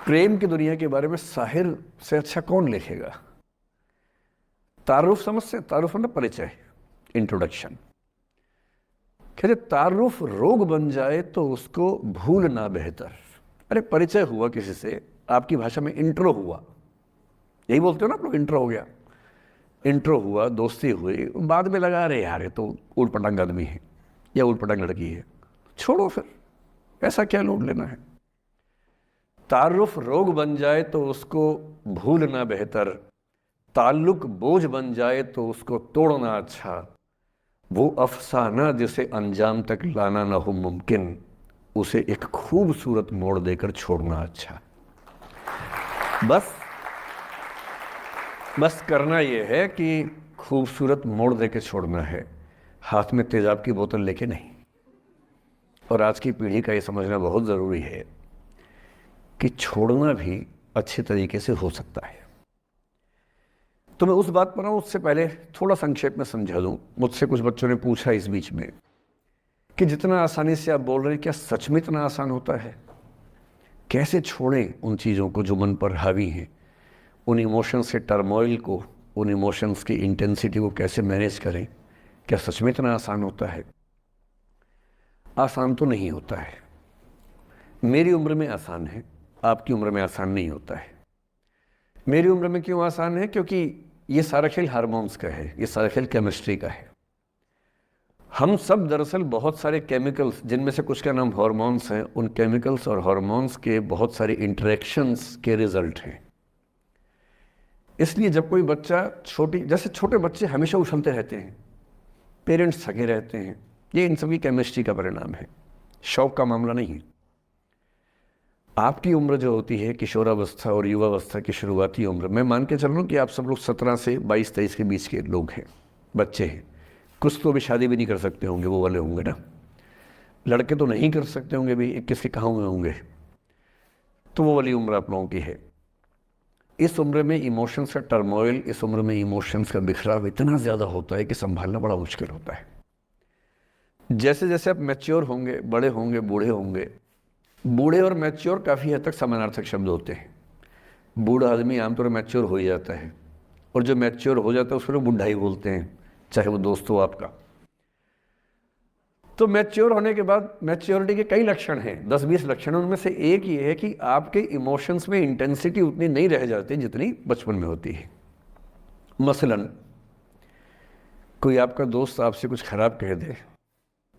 प्रेम की दुनिया के बारे में साहिर से अच्छा कौन लिखेगा? तारुफ समझते हैं? तारुफ मतलब परिचय, इंट्रोडक्शन। कहते तारुफ रोग बन जाए तो उसको भूलना बेहतर। अरे परिचय हुआ किसी से, आपकी भाषा में इंट्रो हुआ, यही बोलते हो ना आप लोग, इंट्रो हो गया, इंट्रो हुआ, दोस्ती हुई, बाद में लगा रहे यार ये तो ऊट पटांग आदमी है या ऊट पटांग लड़की है, छोड़ो फिर, ऐसा क्या लोड लेना है। तारुफ रोग बन जाए तो उसको भूलना बेहतर, ताल्लुक बोझ बन जाए तो उसको तोड़ना अच्छा, वो अफसाना जिसे अंजाम तक लाना ना हो मुमकिन, उसे एक खूबसूरत मोड़ देकर छोड़ना अच्छा। बस करना यह है कि खूबसूरत मोड़ देकर छोड़ना है, हाथ में तेजाब की बोतल लेके नहीं। और आज की पीढ़ी का ये समझना बहुत ज़रूरी है कि छोड़ना भी अच्छे तरीके से हो सकता है। तो मैं उस बात पर आऊँ उससे पहले थोड़ा संक्षेप में समझा दूँ। मुझसे कुछ बच्चों ने पूछा इस बीच में कि जितना आसानी से आप बोल रहे हैं, क्या सच में इतना आसान होता है? कैसे छोड़ें उन चीज़ों को जो मन पर हावी हैं, उन इमोशंस के टर्मोइल को, उन इमोशंस की इंटेंसिटी को कैसे मैनेज करें? क्या सच में इतना आसान होता है? आसान तो नहीं होता है। मेरी उम्र में आसान है, आपकी उम्र में आसान नहीं होता है। मेरी उम्र में क्यों आसान है? क्योंकि ये सारा खेल हार्मोन्स का है, ये सारा खेल केमिस्ट्री का है। हम सब दरअसल बहुत सारे केमिकल्स, जिनमें से कुछ का नाम हार्मोन्स हैं, उन केमिकल्स और हार्मोन्स के बहुत सारे इंटरेक्शंस के रिजल्ट हैं। इसलिए जब कोई बच्चा जैसे छोटे बच्चे हमेशा उछलते रहते हैं, पेरेंट्स थके रहते हैं, ये इन सभी केमिस्ट्री का परिणाम है, शौक का मामला नहीं है। आपकी उम्र जो होती है किशोरावस्था और युवावस्था की शुरुआती उम्र, मैं मान के चल रहा हूँ कि आप सब लोग 17 से 22-23 के बीच के लोग हैं, बच्चे हैं। कुछ तो अभी शादी भी नहीं कर सकते होंगे, वो वाले होंगे ना। लड़के तो नहीं कर सकते होंगे भी, 21 के कहाँ हुए होंगे। तो वो वाली उम्र आप लोगों की है। इस उम्र में इमोशंस का टर्मोइल, इस उम्र में इमोशंस का बिखराव इतना ज़्यादा होता है कि संभालना बड़ा मुश्किल होता है। जैसे जैसे आप मैच्योर होंगे, बड़े होंगे, बूढ़े होंगे, बूढ़े और मैच्योर काफ़ी हद तक समानार्थक शब्द होते हैं। बूढ़ा आदमी आमतौर पर मैच्योर हो ही जाता है, और जो मैच्योर हो जाता है उसको लोग बुढ़ा ही बोलते हैं, चाहे वो दोस्त हो आपका। तो मैच्योर होने के बाद मैच्योरिटी के कई लक्षण हैं, 10-20 लक्षण। उनमें से एक ये है कि आपके इमोशंस में इंटेंसिटी उतनी नहीं रह जाती जितनी बचपन में होती है। मसलन कोई आपका दोस्त आपसे कुछ खराब कह दे,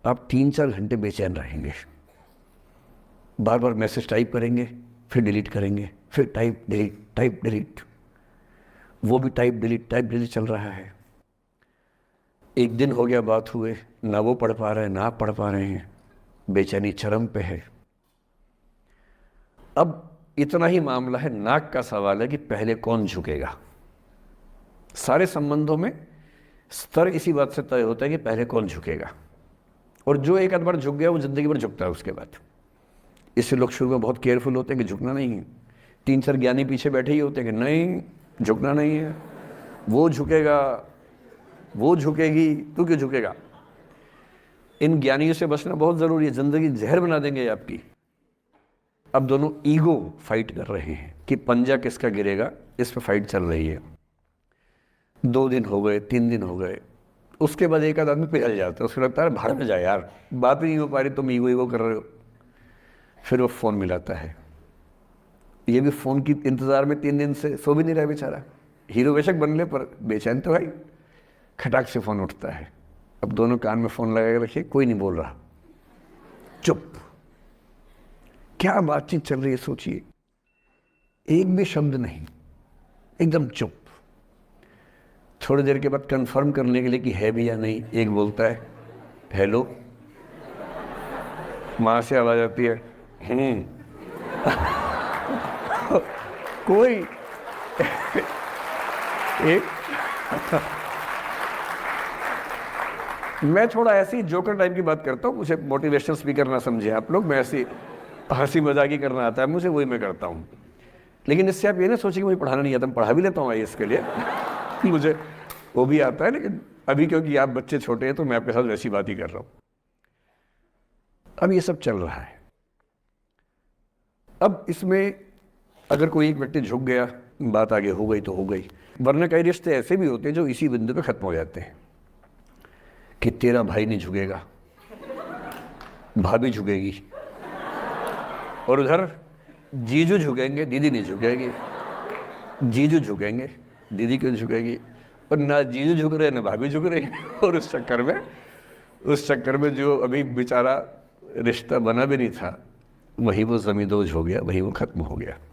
आप 3-4 घंटे बेचैन रहेंगे, बार बार मैसेज टाइप करेंगे, फिर डिलीट करेंगे, फिर टाइप डिलीट, वो भी टाइप डिलीट चल रहा है। एक दिन हो गया बात हुए, ना वो पढ़ पा रहे हैं ना आप पढ़ पा रहे हैं, बेचैनी चरम पे है। अब इतना ही मामला है, नाक का सवाल है कि पहले कौन झुकेगा। सारे संबंधों में स्तर इसी बात से तय होता है कि पहले कौन झुकेगा, और जो एक आध बार झुक गया वो जिंदगी भर झुकता है उसके बाद। इससे लोग शुरू में बहुत केयरफुल होते हैं कि झुकना नहीं है। 3-4 ज्ञानी पीछे बैठे ही होते हैं कि नहीं, झुकना नहीं है, वो झुकेगा, वो झुकेगी, तू क्यों झुकेगा। इन ज्ञानियों से बचना बहुत ज़रूरी है, ज़िंदगी जहर बना देंगे आपकी। अब दोनों ईगो फाइट कर रहे हैं कि पंजा किसका गिरेगा, इस पर फाइट चल रही है। 2 दिन हो गए, 3 दिन हो गए, उसके बाद एक आध आदमी पिघल जाता है, उसको लगता है भाड़ में जाए यार, बात ही नहीं हो पा रही, तुम ईगो कर रहे हो। फिर वो फ़ोन मिलाता है, ये भी फ़ोन की इंतज़ार में 3 दिन से सो भी नहीं रहा बेचारा। हीरो बेशक बन ले पर बेचैन तो भाई। खटाक से फ़ोन उठता है, अब दोनों कान में फ़ोन लगा के रखिए, कोई नहीं बोल रहा, चुप। क्या बातचीत चल रही है सोचिए, एक भी शब्द नहीं, एकदम चुप। थोड़ी देर के बाद कंफर्म करने के लिए कि है भी या नहीं, एक बोलता है हेलो, वहाँ से आवाज़ आती है कोई एक मैं थोड़ा ऐसी जोकर टाइप की बात करता हूँ, मुझे मोटिवेशनल स्पीकर ना समझे आप लोग, मैं ऐसी हंसी मजाक ही करना आता है मुझे, वही मैं करता हूँ। लेकिन इससे आप ये ना सोचिए कि मुझे पढ़ाना नहीं आता, मैं पढ़ा भी लेता हूँ इसके लिए मुझे वो भी आता है, लेकिन अभी क्योंकि आप बच्चे छोटे हैं तो मैं आपके साथ वैसी बात ही कर रहा हूँ। अब ये सब चल रहा है। अब इसमें अगर कोई एक व्यक्ति झुक गया, बात आगे हो गई तो हो गई, वरना कई रिश्ते ऐसे भी होते हैं जो इसी बिंदु पे खत्म हो जाते हैं कि तेरा भाई नहीं झुकेगा, भाभी झुकेगी, और उधर जीजू झुकेंगे, दीदी नहीं झुकेगी, जीजू झुकेंगे, दीदी क्यों झुकेगी, और ना जीजू झुक रहे ना भाभी झुक रही और उस चक्कर में जो अभी बेचारा रिश्ता बना भी नहीं था, वही वो ज़मींदोज़ हो गया, वही वो ख़त्म हो गया।